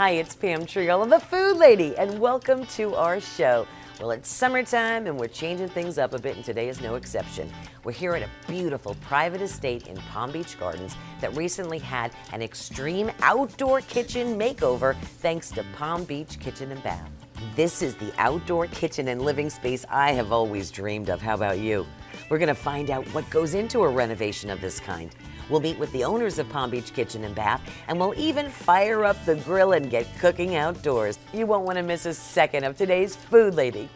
Hi, it's Pam Triol, the Food Lady, and welcome to our show. Well, it's summertime and we're changing things up a bit, and today is no exception. We're here at a beautiful private estate in Palm Beach Gardens that recently had an extreme outdoor kitchen makeover thanks to Palm Beach Kitchen and Bath. This is the outdoor kitchen and living space I have always dreamed of. How about you? We're going to find out what goes into a renovation of this kind. We'll meet with the owners of Palm Beach Kitchen and Bath, and we'll even fire up the grill and get cooking outdoors. You won't want to miss a second of today's Food Lady.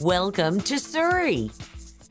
Welcome to Surrey.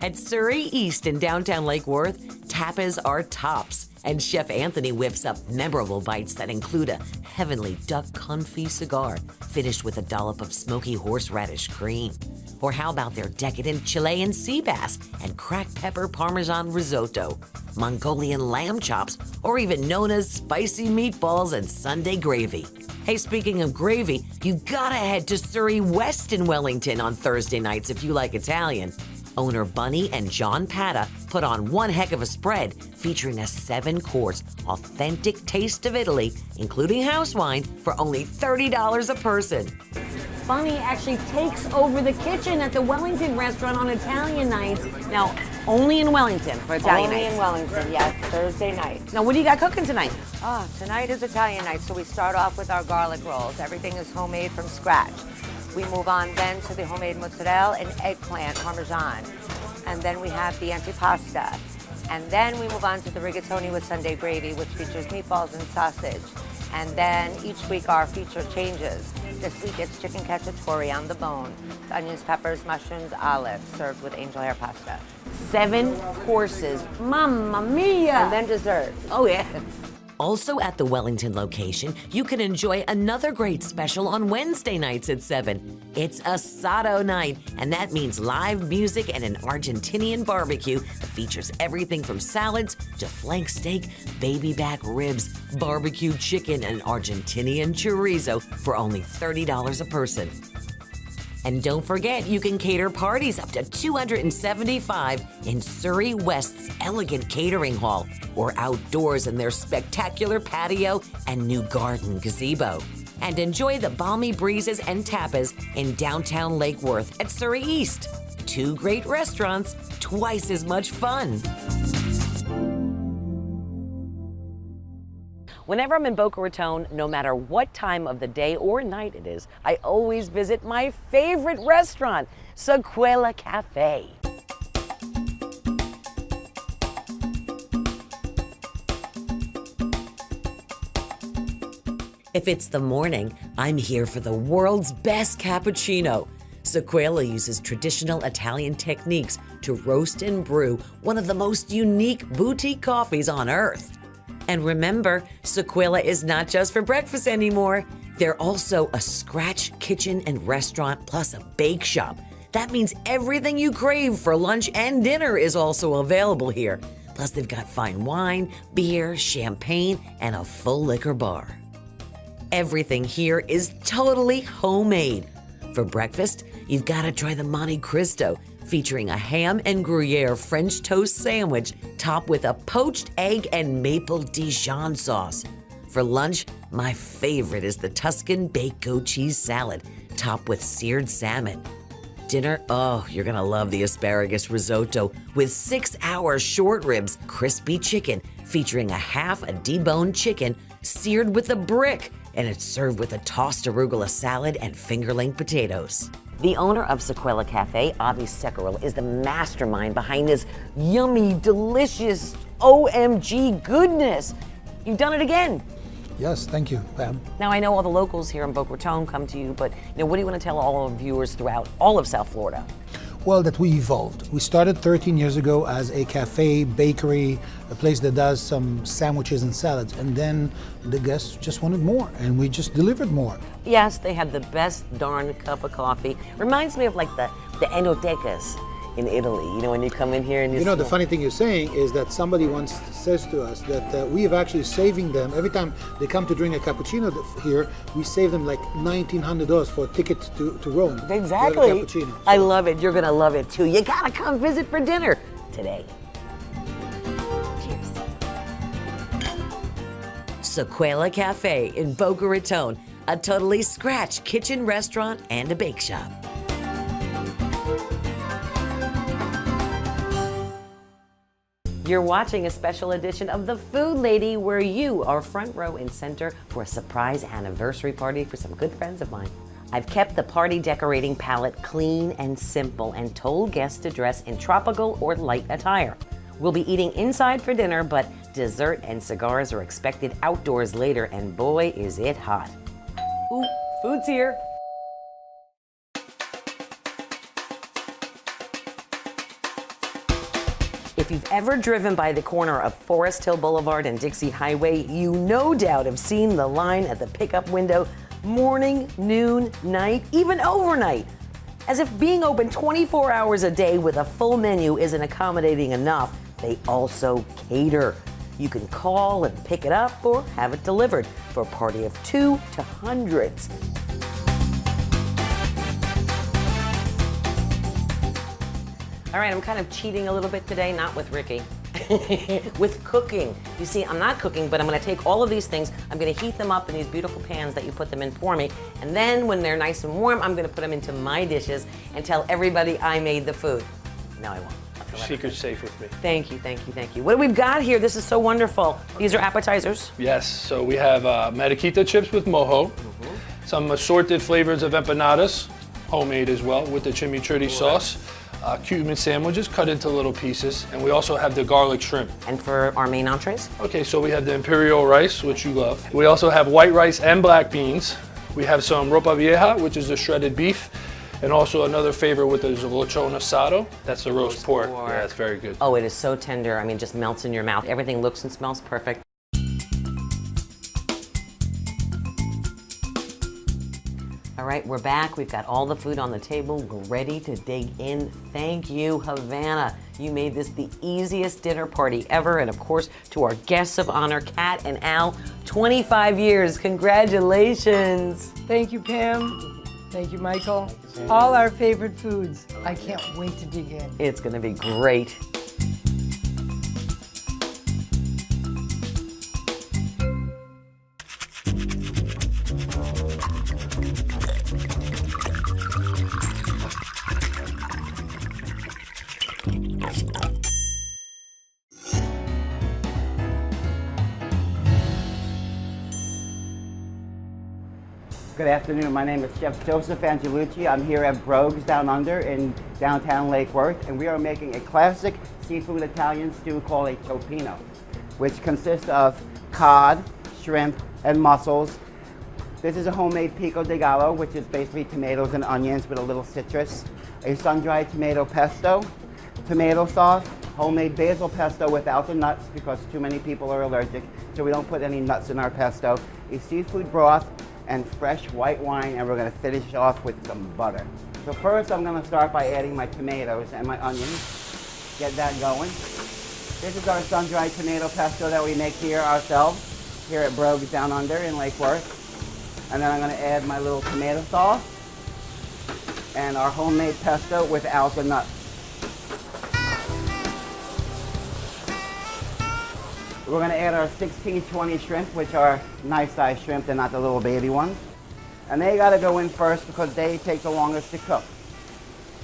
At Surrey East in downtown Lake Worth, tapas are tops, and Chef Anthony whips up memorable bites that include a heavenly duck confit cigar finished with a dollop of smoky horseradish cream. Or how about their decadent Chilean sea bass and cracked pepper Parmesan risotto, Mongolian lamb chops, or even Nona's spicy meatballs and Sunday gravy. Hey, speaking of gravy, you gotta head to Surrey West in Wellington on Thursday nights if you like Italian. Owner Bunny and John Pata put on one heck of a spread featuring a 7-course authentic taste of Italy, including house wine, for only $30 a person. Bunny actually takes over the kitchen at the Wellington restaurant on Italian nights. Now, only in Wellington for Italian nights. Only in Wellington, yes, Thursday night. Now, what do you got cooking tonight? Tonight is Italian night, so we start off with our garlic rolls. Everything is homemade from scratch. We move on then to the homemade mozzarella and eggplant parmesan. And then we have the antipasta. And then we move on to the rigatoni with Sunday gravy, which features meatballs and sausage. And then each week our feature changes. This week it's chicken cacciatore on the bone, onions, peppers, mushrooms, olives, served with angel hair pasta. 7 courses, mamma mia! And then dessert. Oh yeah. Also at the Wellington location, you can enjoy another great special on Wednesday nights at 7. It's Asado night, and that means live music and an Argentinian barbecue that features everything from salads to flank steak, baby back ribs, barbecue chicken, and Argentinian chorizo for only $30 a person. And don't forget, you can cater parties up to 275 in Surrey West's elegant catering hall or outdoors in their spectacular patio and new garden gazebo. And enjoy the balmy breezes and tapas in downtown Lake Worth at Surrey East. 2 great restaurants, twice as much fun. Whenever I'm in Boca Raton, no matter what time of the day or night it is, I always visit my favorite restaurant, Sequela Cafe. If it's the morning, I'm here for the world's best cappuccino. Sequela uses traditional Italian techniques to roast and brew one of the most unique boutique coffees on earth. And remember, Sequela is not just for breakfast anymore. They're also a scratch kitchen and restaurant plus a bake shop. That means everything you crave for lunch and dinner is also available here. Plus, they've got fine wine, beer, champagne, and a full liquor bar. Everything here is totally homemade. For breakfast, you've got to try the Monte Cristo, featuring a ham and Gruyere French toast sandwich topped with a poached egg and maple Dijon sauce. For lunch, my favorite is the Tuscan baked goat cheese salad topped with seared salmon. Dinner, you're gonna love the asparagus risotto with 6-hour short ribs, crispy chicken featuring a half a deboned chicken seared with a brick, and it's served with a tossed arugula salad and fingerling potatoes. The owner of Sequela Cafe, Avi Sekarel, is the mastermind behind this yummy, delicious, OMG goodness. You've done it again. Yes, thank you, Pam. Now, I know all the locals here in Boca Raton come to you, but what do you want to tell all our viewers throughout all of South Florida? Well, that we evolved. We started 13 years ago as a cafe, bakery, a place that does some sandwiches and salads, and then the guests just wanted more, and we just delivered more. Yes, they had the best darn cup of coffee. Reminds me of like the enotecas. in Italy. You know, when you come in here and You know, the funny thing you're saying is that somebody once says to us that we have actually saving them every time they come to drink a cappuccino here. We save them like $1,900 for a ticket to Rome. Exactly. To have a cappuccino. I love it. You're gonna love it too. You gotta come visit for dinner today. Cheers. Sequela Cafe in Boca Raton, a totally scratch kitchen restaurant and a bake shop. You're watching a special edition of The Food Lady, where you are front row and center for a surprise anniversary party for some good friends of mine. I've kept the party decorating palette clean and simple and told guests to dress in tropical or light attire. We'll be eating inside for dinner, but dessert and cigars are expected outdoors later, and boy, is it hot. Ooh, food's here. If you've ever driven by the corner of Forest Hill Boulevard and Dixie Highway, you no doubt have seen the line at the pickup window morning, noon, night, even overnight. As if being open 24 hours a day with a full menu isn't accommodating enough, they also cater. You can call and pick it up or have it delivered for a party of 2 to hundreds. All right, I'm kind of cheating a little bit today, not with Ricky, with cooking. You see, I'm not cooking, but I'm gonna take all of these things, I'm gonna heat them up in these beautiful pans that you put them in for me, and then when they're nice and warm, I'm gonna put them into my dishes and tell everybody I made the food. No, I won't. Secret's safe with me. Thank you, thank you, thank you. What do we've got here? This is so wonderful. These are appetizers. Yes, so we have mariquita chips with mojo, some assorted flavors of empanadas, homemade as well, with the chimichurri sauce. Cuban sandwiches cut into little pieces, and we also have the garlic shrimp. And for our main entrees? Okay, so we have the imperial rice, which you love. We also have white rice and black beans. We have some ropa vieja, which is the shredded beef, and also another favorite with is lechon asado. That's the roast pork. Yeah, it's very good. Oh, it is so tender. I mean, just melts in your mouth. Everything looks and smells perfect. All right, we're back. We've got all the food on the table. We're ready to dig in. Thank you, Havana. You made this the easiest dinner party ever. And of course, to our guests of honor, Kat and Al, 25 years. Congratulations. Thank you, Pam. Thank you, Michael. All our favorite foods. I can't wait to dig in. It's going to be great. Good afternoon. My name is Chef Joseph Angelucci. I'm here at Brogues Down Under in downtown Lake Worth, and we are making a classic seafood Italian stew called a topino, which consists of cod, shrimp, and mussels. This is a homemade pico de gallo, which is basically tomatoes and onions with a little citrus, a sun-dried tomato pesto, tomato sauce, homemade basil pesto without the nuts because too many people are allergic, so we don't put any nuts in our pesto, a seafood broth, and fresh white wine, and we're going to finish off with some butter. So first I'm going to start by adding my tomatoes and my onions. Get that going. This is our sun-dried tomato pesto that we make here ourselves, here at Brogues Down Under in Lake Worth. And then I'm going to add my little tomato sauce and our homemade pesto without the nuts. We're going to add our 1620 shrimp, which are nice sized shrimp, they're not the little baby ones. And they got to go in first because they take the longest to cook.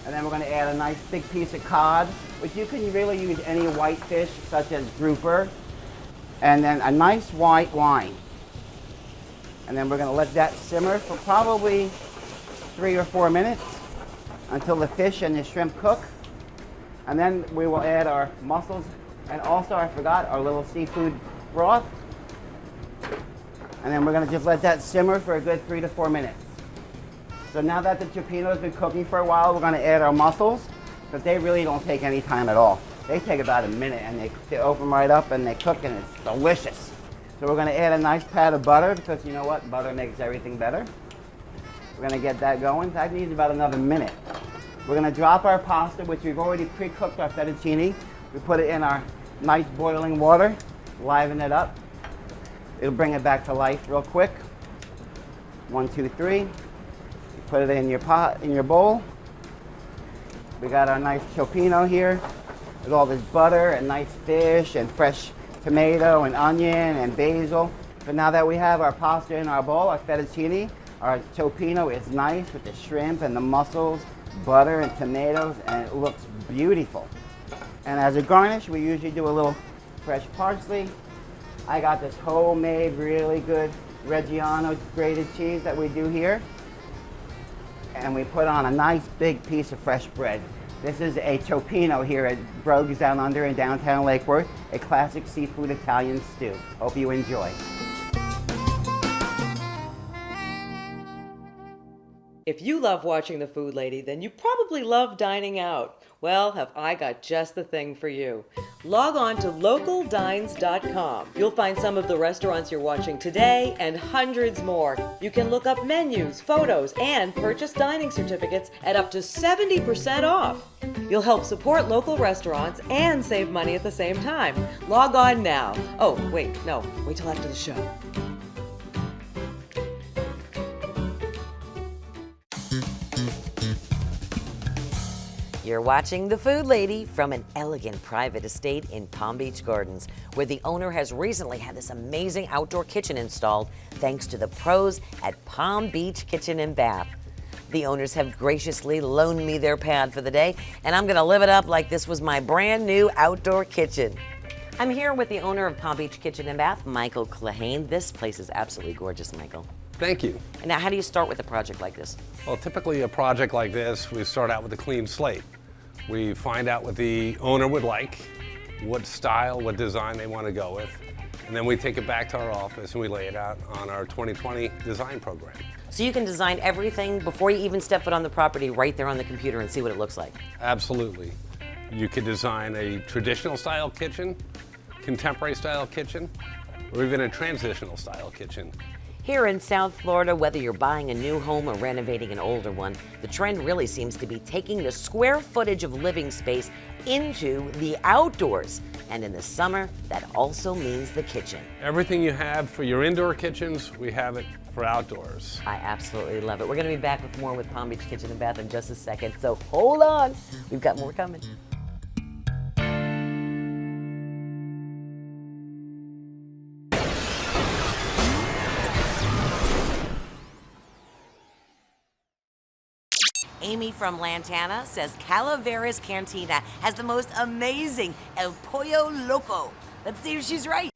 And then we're going to add a nice big piece of cod, which you can really use any white fish, such as grouper. And then a nice white wine. And then we're going to let that simmer for probably 3 or 4 minutes until the fish and the shrimp cook. And then we will add our mussels. And also, I forgot, our little seafood broth. And then we're going to just let that simmer for a good 3 to 4 minutes. So now that the topino has been cooking for a while, we're going to add our mussels, but they really don't take any time at all. They take about a minute, and they open right up, and they cook, and it's delicious. So we're going to add a nice pat of butter, because you know what? Butter makes everything better. We're going to get that going. That needs about another minute. We're gonna drop our pasta, which we've already pre-cooked our fettuccine. We put it in our nice boiling water, liven it up. It'll bring it back to life real quick. 1, 2, 3. You put it in your pot, in your bowl. We got our nice cioppino here with all this butter and nice fish and fresh tomato and onion and basil. But now that we have our pasta in our bowl, our fettuccine, our cioppino is nice with the shrimp and the mussels, butter and tomatoes, and it looks beautiful. And as a garnish, we usually do a little fresh parsley. I got this homemade, really good Reggiano grated cheese that we do here. And we put on a nice big piece of fresh bread. This is a cioppino here at Brogues Down Under in downtown Lake Worth, a classic seafood Italian stew. Hope you enjoy. If you love watching The Food Lady, then you probably love dining out. Well, have I got just the thing for you. Log on to localdines.com. You'll find some of the restaurants you're watching today and hundreds more. You can look up menus, photos, and purchase dining certificates at up to 70% off. You'll help support local restaurants and save money at the same time. Log on now. Oh, wait till after the show. You're watching The Food Lady from an elegant private estate in Palm Beach Gardens, where the owner has recently had this amazing outdoor kitchen installed thanks to the pros at Palm Beach Kitchen and Bath. The owners have graciously loaned me their pad for the day, and I'm gonna live it up like this was my brand new outdoor kitchen. I'm here with the owner of Palm Beach Kitchen and Bath, Michael Clahane. This place is absolutely gorgeous, Michael. Thank you. And now, how do you start with a project like this? Well, typically a project like this, we start out with a clean slate. We find out what the owner would like, what style, what design they want to go with, and then we take it back to our office and we lay it out on our 2020 design program. So you can design everything before you even step foot on the property right there on the computer and see what it looks like. Absolutely. You could design a traditional style kitchen, contemporary style kitchen, or even a transitional style kitchen. Here in South Florida, whether you're buying a new home or renovating an older one, the trend really seems to be taking the square footage of living space into the outdoors. And in the summer, that also means the kitchen. Everything you have for your indoor kitchens, we have it for outdoors. I absolutely love it. We're going to be back with more with Palm Beach Kitchen and Bath in just a second, so hold on. We've got more coming. Amy from Lantana says Calaveras Cantina has the most amazing El Pollo Loco. Let's see if she's right.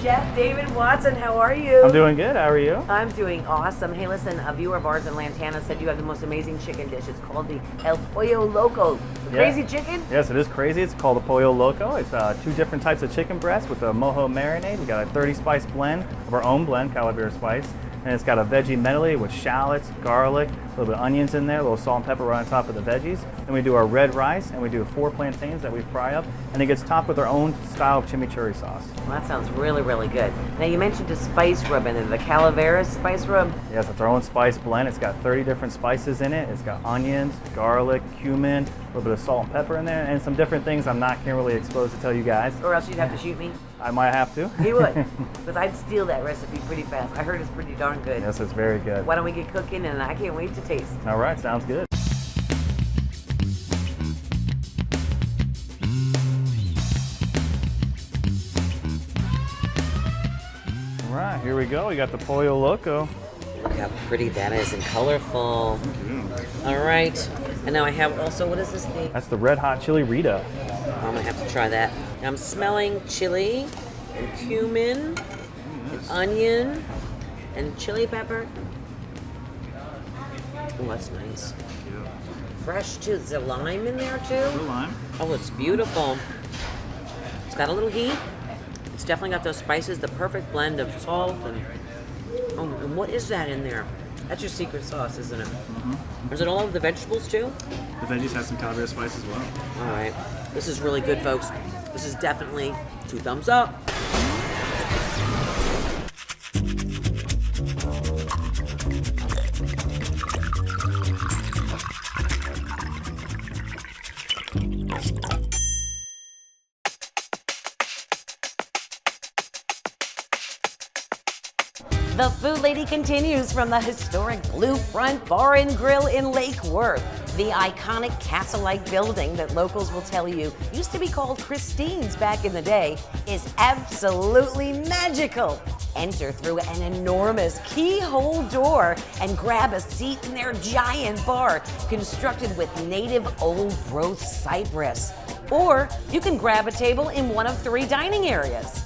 Chef David Watson, how are you? I'm doing good. How are you? I'm doing awesome. Hey, listen, a viewer of ours in Lantana said you have the most amazing chicken dish. It's called the El Pollo Loco. The crazy chicken? Yes, it is crazy. It's called the Pollo Loco. It's 2 different types of chicken breast with a mojo marinade. We got a 30-spice blend of our own blend, Calaveras spice. And it's got a veggie medley with shallots, garlic, a little bit of onions in there, a little salt and pepper right on top of the veggies. Then we do our red rice, and we do 4 plantains that we fry up, and it gets topped with our own style of chimichurri sauce. Well, that sounds really, really good. Now, you mentioned a spice rub in there, the Calaveras spice rub. Yes, it's our own spice blend. It's got 30 different spices in it. It's got onions, garlic, cumin, a little bit of salt and pepper in there, and some different things I'm not really exposed to tell you guys. Or else you'd have to shoot me. I might have to. You would, because I'd steal that recipe pretty fast. I heard it's pretty darn good. Yes, it's very good. Why don't we get cooking, and I can't wait to taste. All right, sounds good. All right, here we go. We got the Pollo Loco. Look how pretty that is and colorful. All right, and now I have also, what is this thing? That's the Red Hot Chili Rita. I'm gonna have to try that. I'm smelling chili and cumin and onion and chili pepper. Oh, that's nice. Fresh too. Is there lime in there too? Lime. Oh, it's beautiful. It's got a little heat. It's definitely got those spices, the perfect blend of salt and what is that in there? That's your secret sauce, isn't it? Mm-hmm. Is it all of the vegetables too? The veggies have some Calaveras spice as well. All right. This is really good, folks. This is definitely 2 thumbs up. The Food Lady continues from the historic Blue Front Bar and Grill in Lake Worth. The iconic castle-like building that locals will tell you used to be called Christine's back in the day is absolutely magical. Enter through an enormous keyhole door and grab a seat in their giant bar constructed with native old-growth cypress. Or you can grab a table in one of 3 dining areas.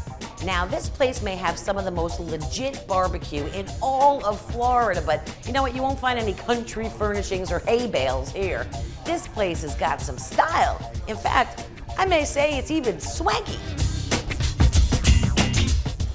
Now, this place may have some of the most legit barbecue in all of Florida, but you know what? You won't find any country furnishings or hay bales here. This place has got some style. In fact, I may say it's even swanky.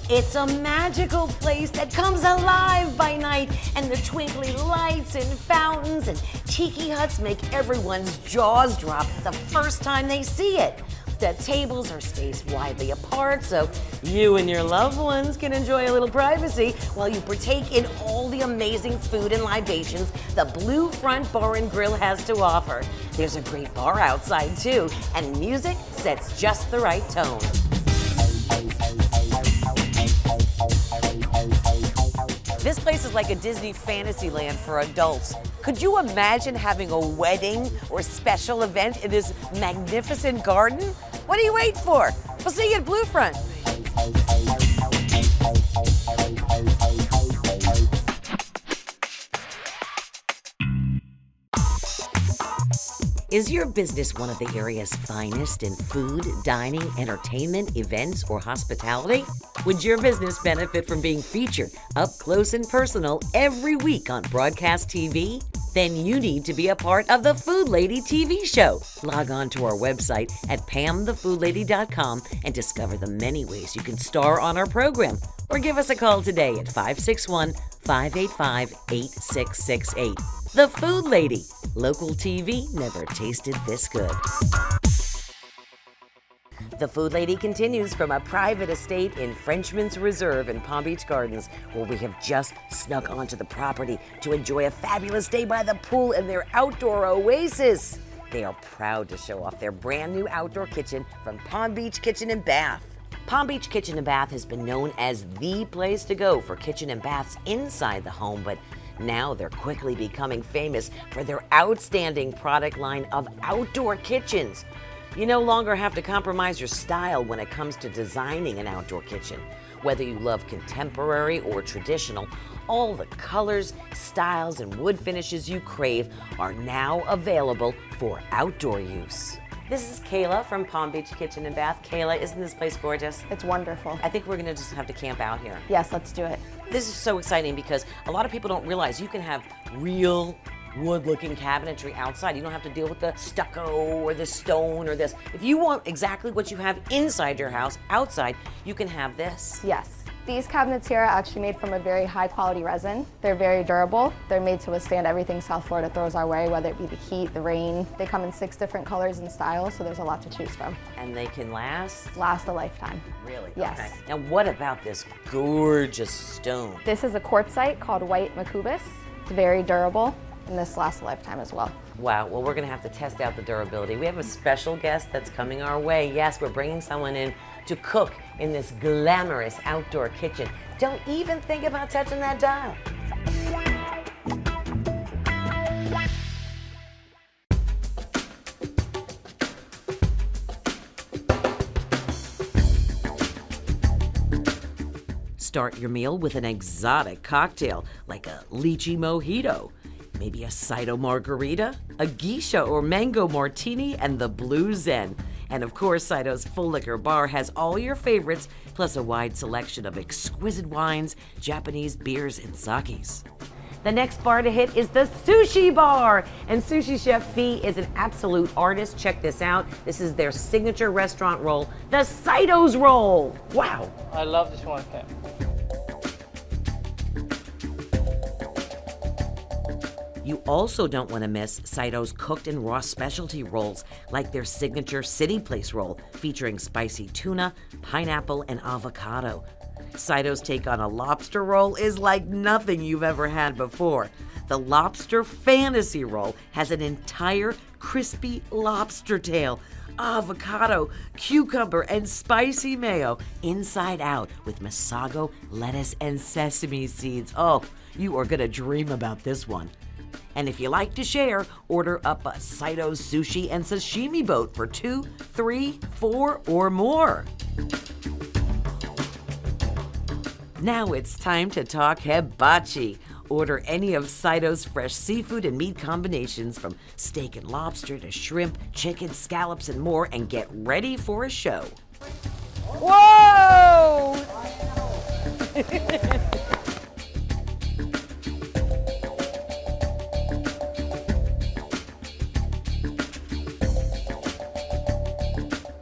It's a magical place that comes alive by night, and the twinkly lights and fountains and tiki huts make everyone's jaws drop the first time they see it. The tables are spaced widely apart so you and your loved ones can enjoy a little privacy while you partake in all the amazing food and libations the Blue Front Bar and Grill has to offer. There's a great bar outside too, and music sets just the right tone. This place is like a Disney fantasy land for adults. Could you imagine having a wedding or special event in this magnificent garden? What are you waiting for? We'll see you at Blue Front. Is your business one of the area's finest in food, dining, entertainment, events, or hospitality? Would your business benefit from being featured up close and personal every week on broadcast TV? Then you need to be a part of the Food Lady TV show. Log on to our website at pamthefoodlady.com and discover the many ways you can star on our program. Or give us a call today at 561-585-8668. The Food Lady. Local TV never tasted this good. The Food Lady continues from a private estate in Frenchman's Reserve in Palm Beach Gardens, where we have just snuck onto the property to enjoy a fabulous day by the pool and their outdoor oasis. They are proud to show off their brand new outdoor kitchen from Palm Beach Kitchen and Bath. Palm Beach Kitchen and Bath has been known as the place to go for kitchen and baths inside the home, but now they're quickly becoming famous for their outstanding product line of outdoor kitchens. You no longer have to compromise your style when it comes to designing an outdoor kitchen. Whether you love contemporary or traditional, all the colors, styles, and wood finishes you crave are now available for outdoor use. This is Kayla from Palm Beach Kitchen and Bath. Kayla, isn't this place gorgeous? It's wonderful. I think we're gonna just have to camp out here. Yes, let's do it. This is so exciting because a lot of people don't realize you can have real wood-looking cabinetry outside. You don't have to deal with the stucco or the stone or this. If you want exactly what you have inside your house, outside, you can have this. Yes. These cabinets here are actually made from a very high quality resin. They're very durable. They're made to withstand everything South Florida throws our way, whether it be the heat, the rain. They come in 6 different colors and styles, so there's a lot to choose from. And they can last? Last a lifetime. Really? Yes. Okay. Now what about this gorgeous stone? This is a quartzite called white macubus. It's very durable, and this lasts a lifetime as well. Wow, well, we're gonna have to test out the durability. We have a special guest that's coming our way. Yes, we're bringing someone in to cook in this glamorous outdoor kitchen. Don't even think about touching that dial. Start your meal with an exotic cocktail like a lychee mojito. Maybe a Cido margarita, a geisha or mango martini, and the Blue Zen. And of course, Cido's full liquor bar has all your favorites, plus a wide selection of exquisite wines, Japanese beers, and sakes. The next bar to hit is the Sushi Bar. And Sushi Chef Fee is an absolute artist. Check this out. This is their signature restaurant roll, the Cido's Roll. Wow. I love this one, Pam. You also don't want to miss Cido's cooked and raw specialty rolls, like their signature City Place roll, featuring spicy tuna, pineapple, and avocado. Cido's take on a lobster roll is like nothing you've ever had before. The Lobster Fantasy Roll has an entire crispy lobster tail, avocado, cucumber, and spicy mayo inside out with masago, lettuce, and sesame seeds. Oh, you are gonna dream about this one. And if you like to share, order up a Saito's sushi and sashimi boat for 2, 3, 4, or more. Now it's time to talk hibachi. Order any of Saito's fresh seafood and meat combinations from steak and lobster to shrimp, chicken, scallops, and more, and get ready for a show. Whoa!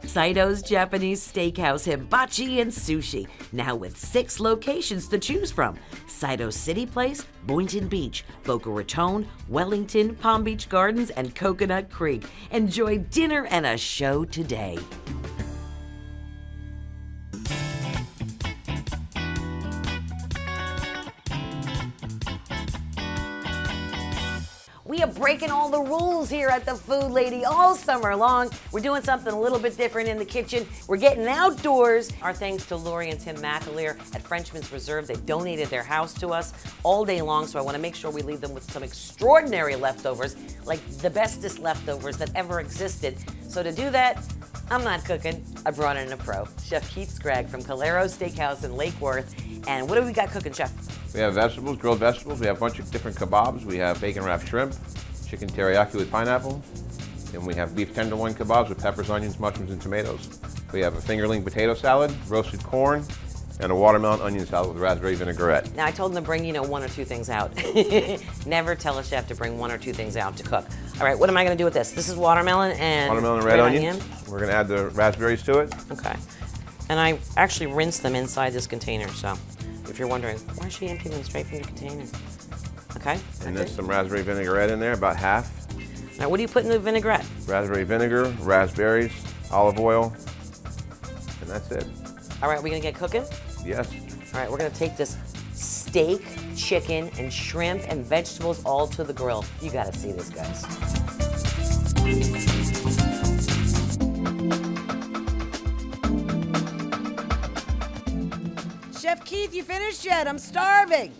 Saito's Japanese Steakhouse, Hibachi, and Sushi, now with 6 locations to choose from. Saito City Place, Boynton Beach, Boca Raton, Wellington, Palm Beach Gardens, and Coconut Creek. Enjoy dinner and a show today. We are breaking all the rules here at the Food Lady all summer long. We're doing something a little bit different in the kitchen. We're getting outdoors. Our thanks to Lori and Tim McAleer at Frenchman's Reserve. They donated their house to us all day long, so I want to make sure we leave them with some extraordinary leftovers, like the bestest leftovers that ever existed. So to do that, I'm not cooking. I brought in a pro, Chef Keith Scragg from Calero's Steakhouse in Lake Worth. And what do we got cooking, Chef? We have vegetables, grilled vegetables. We have a bunch of different kebabs. We have bacon wrapped shrimp, chicken teriyaki with pineapple. And we have beef tenderloin kebabs with peppers, onions, mushrooms, and tomatoes. We have a fingerling potato salad, roasted corn, and a watermelon onion salad with raspberry vinaigrette. Now, I told them to bring, 1 or 2 things out. Never tell a chef to bring 1 or 2 things out to cook. All right, what am I gonna do with this? This is watermelon and red onion. We're gonna add the raspberries to it. Okay. And I actually rinsed them inside this container, so if you're wondering, why is she emptying them straight from the container? Okay. And then some raspberry vinaigrette in there, about half. Now, what do you put in the vinaigrette? Raspberry vinegar, raspberries, olive oil, and that's it. All right, we gonna get cooking? Yes. All right, we're gonna take this steak, chicken, and shrimp and vegetables all to the grill. You gotta see this, guys. Chef Keith, you finished yet? I'm starving.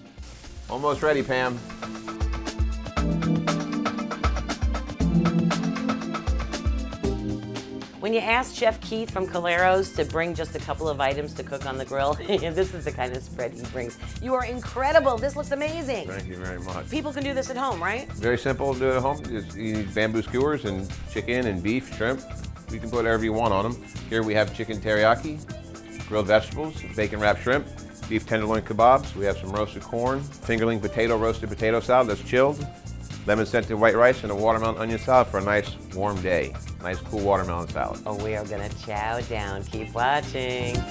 Almost ready, Pam. When you ask Chef Keith from Calero's to bring just a couple of items to cook on the grill, this is the kind of spread he brings. You are incredible. This looks amazing. Thank you very much. People can do this at home, right? Very simple to do it at home. You need bamboo skewers and chicken and beef, shrimp. You can put whatever you want on them. Here we have chicken teriyaki, grilled vegetables, bacon wrapped shrimp, beef tenderloin kebabs. We have some roasted corn, fingerling roasted potato salad that's chilled, lemon scented white rice, and a watermelon onion salad for a nice warm day. Nice cool watermelon salad. Oh, we are gonna chow down. Keep watching.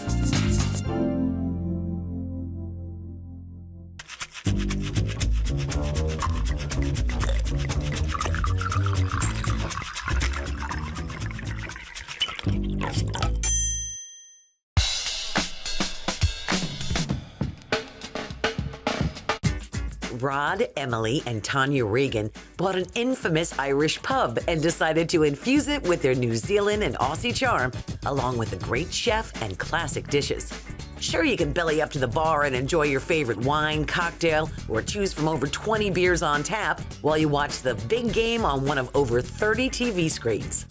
Rod, Emily, and Tanya Regan bought an infamous Irish pub and decided to infuse it with their New Zealand and Aussie charm, along with a great chef and classic dishes. Sure, you can belly up to the bar and enjoy your favorite wine, cocktail, or choose from over 20 beers on tap while you watch the big game on one of over 30 TV screens.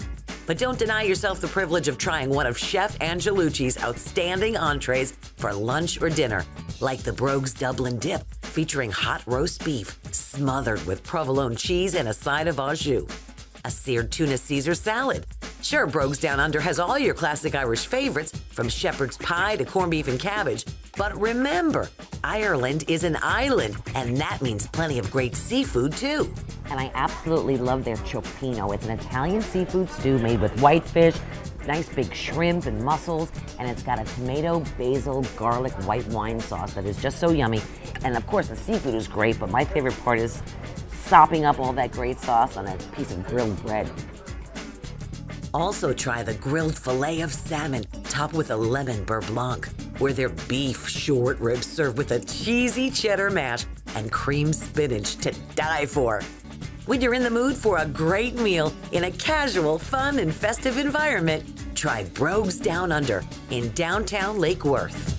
But don't deny yourself the privilege of trying one of Chef Angelucci's outstanding entrees for lunch or dinner, like the Brogues Dublin Dip, featuring hot roast beef smothered with provolone cheese and a side of au jus. A seared tuna Caesar salad. Sure, Brogues Down Under has all your classic Irish favorites, from shepherd's pie to corned beef and cabbage. But remember, Ireland is an island, and that means plenty of great seafood too. And I absolutely love their cioppino. It's an Italian seafood stew made with whitefish, nice big shrimp and mussels, and it's got a tomato, basil, garlic, white wine sauce that is just so yummy. And of course, the seafood is great, but my favorite part is sopping up all that great sauce on a piece of grilled bread. Also try the grilled filet of salmon topped with a lemon beurre blanc, or their beef short ribs served with a cheesy cheddar mash and cream spinach to die for. When you're in the mood for a great meal in a casual, fun, and festive environment, try Brogues Down Under in downtown Lake Worth.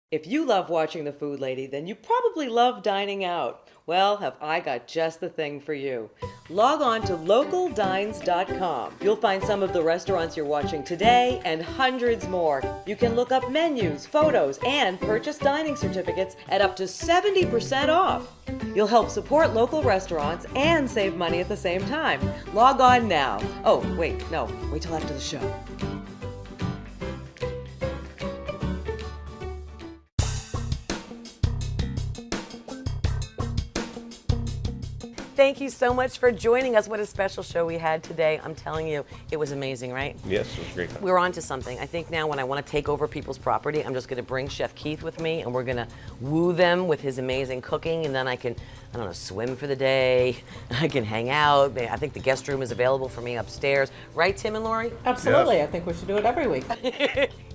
If you love watching The Food Lady, then you probably love dining out. Well, have I got just the thing for you. Log on to localdines.com. You'll find some of the restaurants you're watching today and hundreds more. You can look up menus, photos, and purchase dining certificates at up to 70% off. You'll help support local restaurants and save money at the same time. Log on now. Oh, wait till after the show. Thank you so much for joining us. What a special show we had today. I'm telling you, it was amazing, right? Yes, it was great. We're on to something. I think now when I want to take over people's property, I'm just going to bring Chef Keith with me, and we're going to woo them with his amazing cooking, and then I can, I don't know, swim for the day. I can hang out. I think the guest room is available for me upstairs. Right, Tim and Lori? Absolutely. Yes. I think we should do it every week.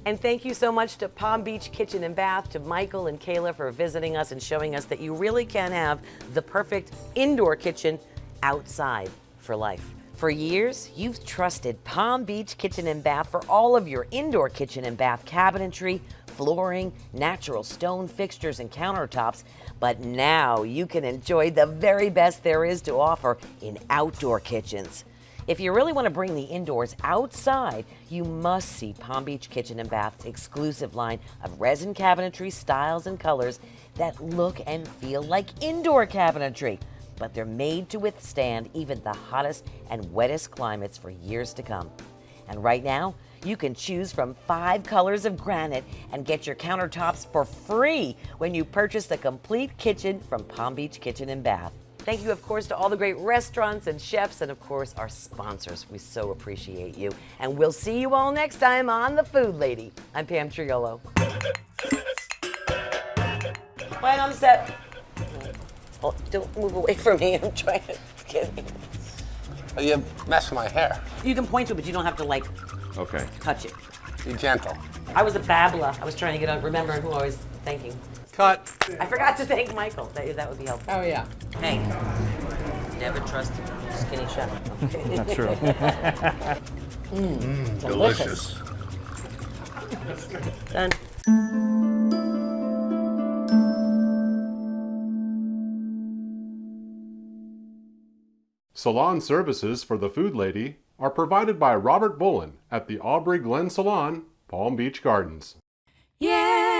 And thank you so much to Palm Beach Kitchen and Bath, to Michael and Kayla for visiting us and showing us that you really can have the perfect indoor kitchen outside for life. For years, you've trusted Palm Beach Kitchen and Bath for all of your indoor kitchen and bath cabinetry, flooring, natural stone fixtures, and countertops. But now you can enjoy the very best there is to offer in outdoor kitchens. If you really want to bring the indoors outside, you must see Palm Beach Kitchen and Bath's exclusive line of resin cabinetry styles and colors that look and feel like indoor cabinetry, but they're made to withstand even the hottest and wettest climates for years to come. And right now, you can choose from 5 colors of granite and get your countertops for free when you purchase the complete kitchen from Palm Beach Kitchen and Bath. Thank you, of course, to all the great restaurants and chefs, and of course, our sponsors. We so appreciate you. And we'll see you all next time on The Food Lady. I'm Pam Triolo. Quiet on the set. Oh, don't move away from me. I'm trying to get it. You mess with my hair. You can point to it, but you don't have to, like, Okay. touch it. Be gentle. I was a babbler. I was trying to get on, remember who I was thanking. Cut. I forgot to thank Michael. That would be helpful. Oh, yeah. Hey, never trust a skinny chef. That's true. Delicious. Done. Salon services for the Food Lady are provided by Robert Bullen at the Aubrey Glen Salon, Palm Beach Gardens. Yeah.